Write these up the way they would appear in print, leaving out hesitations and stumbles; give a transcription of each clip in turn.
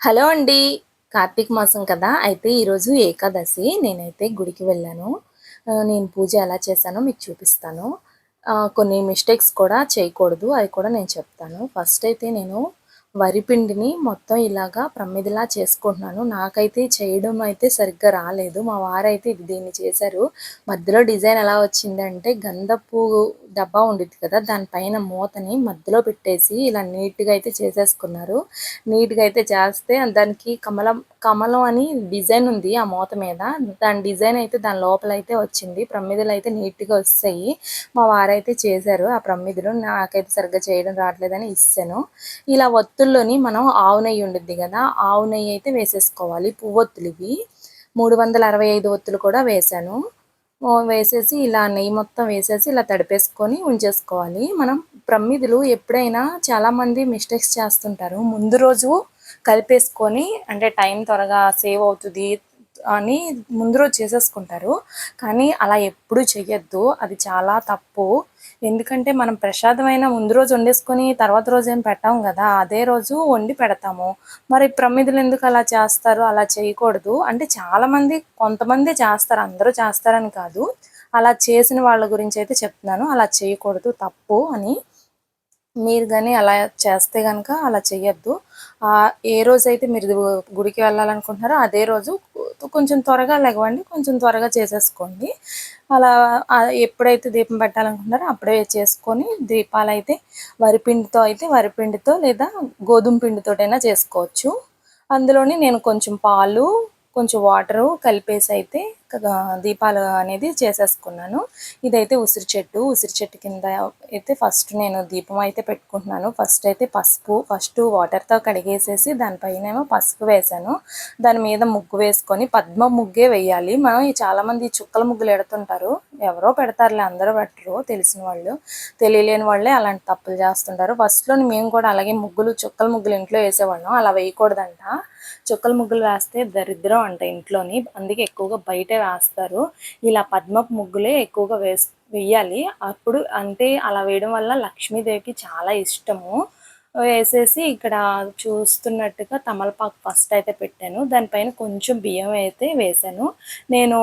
Hello అండి. కార్తీక మాసం కదా! అయితే ఈరోజు ఏకాదశి. నేనైతే గుడికి వెళ్ళాను. నేను పూజ ఎలా చేశానో మీకు చూపిస్తాను. కొన్ని మిస్టేక్స్ కూడా చేయకూడదు. అవి కూడా నేను చెప్తాను. ఫస్ట్ అయితే నేను వరిపిండిని మొత్తం ఇలాగా ప్రమిదలా చేసుకుంటున్నాను. నాకైతే చేయడం అయితే సరిగ్గా రాలేదు. మా వారైతే దీన్ని చేశారు. మధ్యలో డిజైన్ ఎలా వచ్చిందంటే గంధపు డబ్బా ఉండిద్ది కదా! దానిపైన మూతని మధ్యలో పెట్టేసి ఇలా నీట్‌గా అయితే చేసేసుకున్నారు. నీట్‌గా అయితే చేస్తే దానికి కమలం అని డిజైన్ ఉంది ఆ మూత మీద. దాని డిజైన్ అయితే దాని లోపలైతే వచ్చింది. ప్రమిదలైతే నీట్‌గా వచ్చేసాయి. మా వారైతే చేశారు ఆ ప్రమిదలు. నాకైతే సరిగ్గా చేయడం రావట్లేదని ఇసేసాను. ఇలా ఒత్తుల్లోని మనం ఆవు నెయ్యి ఉండిద్ది కదా! ఆవు నెయ్యి అయితే వేసేసుకోవాలి. పువ్వొత్తులివి. 365 ఒత్తులు కూడా వేశాను. వేసేసి ఇలా నెయ్యి మొత్తం వేసేసి ఇలా తడిపేసుకొని ఉంచేసుకోవాలి. మనం ప్రమిదలు ఎప్పుడైనా చాలామంది మిస్టేక్స్ చేస్తుంటారు. ముందు రోజు కలిపేసుకొని అంటే టైం త్వరగా సేవ్ అవుతుంది అని ముందు రోజు చేసేసుకుంటారు. కానీ అలా ఎప్పుడూ చెయ్యొద్దు. అది చాలా తప్పు. ఎందుకంటే మనం ప్రసాదమైన ముందు రోజు వండేసుకొని తర్వాత రోజు ఏం పెట్టాం కదా! అదే రోజు వండి పెడతాము. మరి ప్రమిదలు ఎందుకు అలా చేస్తారు? అలా చేయకూడదు. అంటే చాలామంది కొంతమందే చేస్తారు. అందరూ చేస్తారని కాదు. అలా చేసిన వాళ్ళ గురించి అయితే చెప్తున్నాను. అలా చేయకూడదు తప్పు అని. మీరు గాని అలా చేస్తే గనక అలా చెయ్యొద్దు. ఏ రోజైతే మీరు గుడికి వెళ్ళాలనుకుంటున్నారో అదే రోజు కొంచెం త్వరగా లెగవండి. కొంచెం త్వరగా చేసేసుకోండి. అలా ఎప్పుడైతే దీపం పెట్టాలనుకుంటున్నారో అప్పుడే చేసుకొని దీపాలైతే వరిపిండితో లేదా గోధుమ పిండితోటైనా చేసుకోవచ్చు. అందులోని నేను కొంచెం పాలు, కొంచెం వాటరు కలిపేసి అయితే దీపాలు అనేది చేసేసుకున్నాను. ఇదైతే ఉసిరి చెట్టు కింద అయితే ఫస్ట్ నేను దీపం అయితే పెట్టుకుంటున్నాను. ఫస్ట్ అయితే పసుపు వాటర్తో కడిగేసేసి దానిపైనేమో పసుపు వేసాను. దాని మీద ముగ్గు వేసుకొని పద్మ ముగ్గే వేయాలి. మనం చాలామంది చుక్కల ముగ్గులు ఎడుతుంటారు. ఎవరో పెడతారులే, అందరూ పెట్టరు. తెలిసిన వాళ్ళు, తెలియలేని వాళ్ళే అలాంటి తప్పులు చేస్తుంటారు. ఫస్ట్లో మేము కూడా అలాగే చుక్కల ముగ్గులు ఇంట్లో వేసేవాళ్ళం. అలా వేయకూడదంట. చుక్కల ముగ్గులు వేస్తే దరిద్రం అంట ఇంట్లోని. అందుకే ఎక్కువగా బయటే వేస్తారు. ఇలా పద్మపు ముగ్గులే ఎక్కువగా వెయ్యాలి. అప్పుడు అంటే అలా వేయడం వల్ల లక్ష్మీదేవికి చాలా ఇష్టము. వేసేసి ఇక్కడ చూస్తున్నట్టుగా తమలపాకు ఫస్ట్ అయితే పెట్టాను. దానిపైన కొంచెం బియ్యం అయితే వేసాను. నేను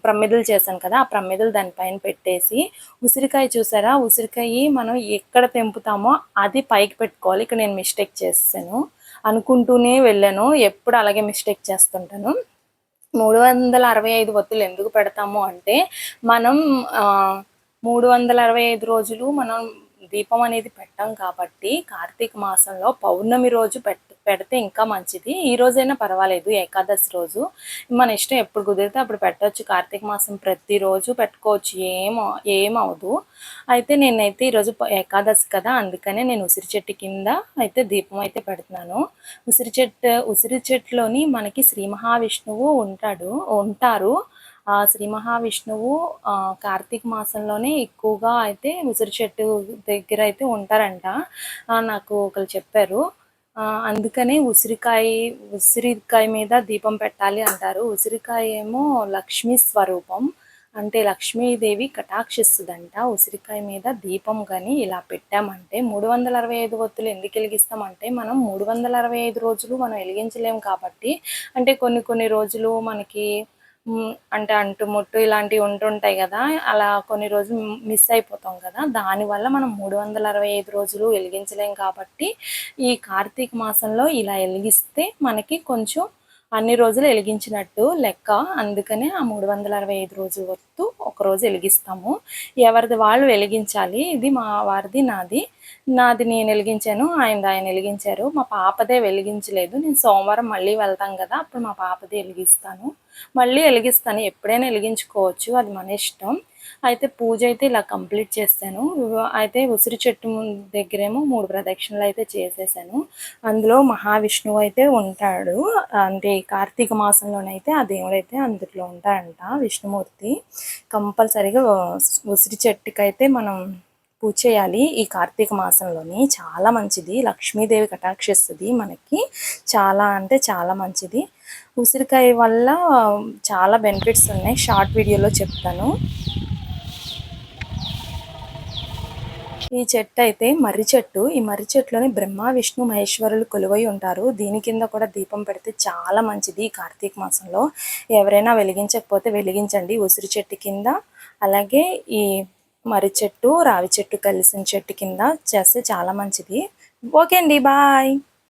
ప్రమిదలు చేశాను కదా! ఆ ప్రమిదలు దానిపైన పెట్టేసి ఉసిరికాయ చూసారా? ఉసిరికాయ మనం ఎక్కడ తెంపుతామో అది పైకి పెట్టుకోవాలి. ఇక్కడ నేను మిస్టేక్ చేసేసాను. అనుకుంటూనే వెళ్ళాను. ఎప్పుడు అలాగే మిస్టేక్ చేస్తుంటాను. 365 ఒత్తులు ఎందుకు పెడతాము అంటే మనం 365 రోజులు మనం దీపం అనేది పెట్టాం కాబట్టి కార్తీక మాసంలో పౌర్ణమి రోజు పెడితే ఇంకా మంచిది. ఈ రోజైనా పర్వాలేదు, ఏకాదశి రోజు మన ఇష్టం. ఎప్పుడు కుదిరితే అప్పుడు పెట్టవచ్చు. కార్తీక మాసం ప్రతిరోజు పెట్టుకోవచ్చు. ఏమవదు. అయితే నేనైతే ఈరోజు ఏకాదశి కదా, అందుకనే నేను ఉసిరి చెట్టు కింద అయితే దీపం అయితే పెడుతున్నాను. ఉసిరి చెట్టులోని మనకి శ్రీ మహావిష్ణువు ఉంటారు. ఆ శ్రీ మహావిష్ణువు కార్తీక మాసంలోనే ఎక్కువగా అయితే ఉసిరి చెట్టు దగ్గర అయితే ఉంటారంట. నాకు ఒకరు చెప్పారు. అందుకనే ఉసిరికాయ మీద దీపం పెట్టాలి అంటారు. ఉసిరికాయ ఏమో లక్ష్మీ స్వరూపం. అంటే లక్ష్మీదేవి కటాక్షిస్తుందంట. ఉసిరికాయ మీద దీపం కానీ ఇలా పెట్టామంటే 365 ఒత్తులు ఎందుకు వెలిగిస్తామంటే మనం 365 రోజులు మనం వెలిగించలేము కాబట్టి, అంటే కొన్ని రోజులు మనకి అంటే అంటుముట్టు ఇలాంటివి ఉంటుంటాయి కదా! అలా కొన్ని రోజులు మిస్ అయిపోతాం కదా! దానివల్ల మనం 365 రోజులు వెలిగించలేం కాబట్టి ఈ కార్తీక మాసంలో ఇలా వెలిగిస్తే మనకి కొంచెం అన్ని రోజులు వెలిగించినట్టు లెక్క. అందుకనే ఆ 365 రోజుల వరకు ఒకరోజు వెలిగిస్తాము. ఎవరిది వాళ్ళు వెలిగించాలి. ఇది మా వారిది, నాది నేను వెలిగించాను. ఆయన వెలిగించారు. మా పాపదే వెలిగించలేదు. నేను సోమవారం మళ్ళీ వెళ్తాం కదా, అప్పుడు మా పాపది వెలిగిస్తాను. మళ్ళీ వెలిగిస్తాను. ఎప్పుడైనా వెలిగించుకోవచ్చు, అది మన ఇష్టం. అయితే పూజ అయితే ఇలా కంప్లీట్ చేశాను. అయితే ఉసిరి చెట్టు దగ్గరేమో 3 ప్రదక్షిణలు అయితే చేసేసాను. అందులో మహావిష్ణువు అయితే ఉంటాడు. అంటే కార్తీక మాసంలోనైతే ఆ దేవుడైతే అందులో ఉంటాడంట, విష్ణుమూర్తి. కంపల్సరీగా ఉసిరి చెట్టుకైతే మనం పూజ చేయాలి ఈ కార్తీక మాసంలోని. చాలా మంచిది. లక్ష్మీదేవి కటాక్షిస్తుంది మనకి. చాలా అంటే చాలా మంచిది. ఉసిరికాయ వల్ల చాలా బెనిఫిట్స్ ఉన్నాయి. షార్ట్ వీడియోలో చెప్తాను. ఈ చెట్టు అయితే మర్రి చెట్టు. ఈ మర్రి చెట్టులోని బ్రహ్మ విష్ణు మహేశ్వరులు కొలువై ఉంటారు. దీని కింద కూడా దీపం పెడితే చాలా మంచిది ఈ కార్తీక మాసంలో. ఎవరైనా వెలిగించకపోతే వెలిగించండి ఉసిరి చెట్టు కింద. అలాగే ఈ మర్రి చెట్టు రావి చెట్టు కలిసిన చెట్టు కింద చేస్తే చాలా మంచిది. ఓకే అండి, బాయ్.